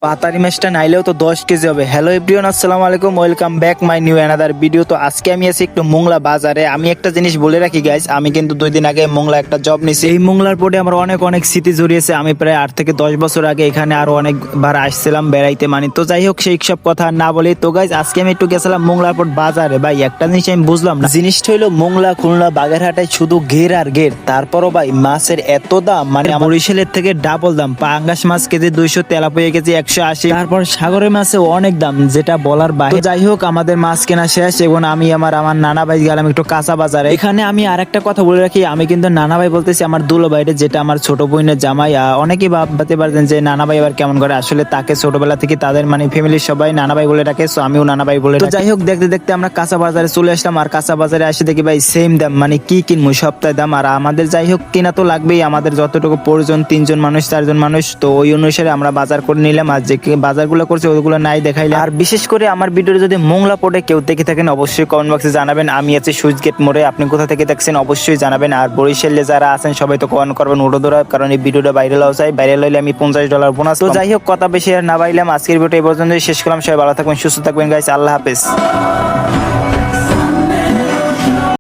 পাতারি মাছটা নাইলেও তো 10 কেজি হবে। হ্যালো এভরিওয়ান, আসসালামু আলাইকুম, welcome back my new another video. তো আজকে আমি আছি একটু মোংলা বাজারে। আমি একটা জিনিস বলে রাখি গাইস, আমি কিন্তু 2 দিন আগে মোংলা একটা জব নিছি। এই মোংলার পরে আমার অনেক অনেক স্মৃতি জড়িয়েছে। আমি প্রায় 8 থেকে 10 বছর আগে এখানে আরো অনেকবার আসছিলাম বেড়াইতে, মানে তো যাই হোক সেই সব কথা না বলি। তো গাইস আজকে আমি একটু গেছিলাম মোংলার পর বাজারে। ভাই একটা জিনিস আমি বুঝলাম না, জিনিসটা হইলো মোংলা খুলনা বাগেরহাটায় শুধু ঘের আর ঘের, তারপরও ভাই মাছের এত দাম, মানে বরিশালের থেকে ডাবল দাম। পাঙ্গাস মাছ কেজি 200, তেলাপিয়া কেজি 180, তারপর সাগরের মাছে অনেক দাম, যেটা বলার বাইরে। যাই হোক আমাদের মাছ কেনা শেষ এবং আমি আমার নানা ভাই গেলাম একটু কাঁচা বাজারে। এখানে আমি আরেকটা কথা বলে রাখি, আমি কিন্তু নানা ভাই বলতেছি আমার দুলো ভাইরে, যেটা আমার ছোট বোনের জামাই। অনেকেই ভাবতে পারতেন যে নানা ভাই আবার কেমন করে, আসলে তাকে ছোটবেলা থেকে তাদের মানে ফ্যামিলির সবাই নানা ভাই বলে ডাকে, সো আমিও নানা ভাই বলে। তো যাই হোক দেখতে দেখতে আমরা কাঁচা বাজারে চলে আসলাম। আর কাঁচা বাজারে আসে দেখি ভাই সেম দাম, মানে কি কিনবো সপ্তাহে দাম। আর আমাদের যাই হোক কিনা তো লাগবেই, আমাদের যতটুকু প্রয়োজন, 3জন মানুষ 4জন মানুষ, তো ওই অনুসারে আমরা বাজার করে নিলাম। আর যে বাজারগুলো করছে ওইগুলো নাই দেখাইলে। আর বিশেষ করে আমার ভিডিওতে যদি মোংলা পড়ে কেউ দেখে থাকেন অবশ্যই কমেন্ট বক্সে জানাবেন। আমি আছি সুইচ গেট মোড়ে, আপনি কোথা থেকে দেখছেন অবশ্যই জানাবেন। আর বরিশালে যারা আছেন সবাই তো কমেন্ট করবেন উড়োদোড়া, কারণ এই ভিডিওটা ভাইরাল হওয়া চাই। ভাইরাল হইলে আমি $50 বোনাস। তো যাই হোক কথা বেশি আর না বাইলাম, আজকের ভিডিওটা এই পর্যন্ত শেষ করলাম। সবাই ভালো থাকবেন, সুস্থ থাকবেন গাইস, আল্লাহ হাফেজ।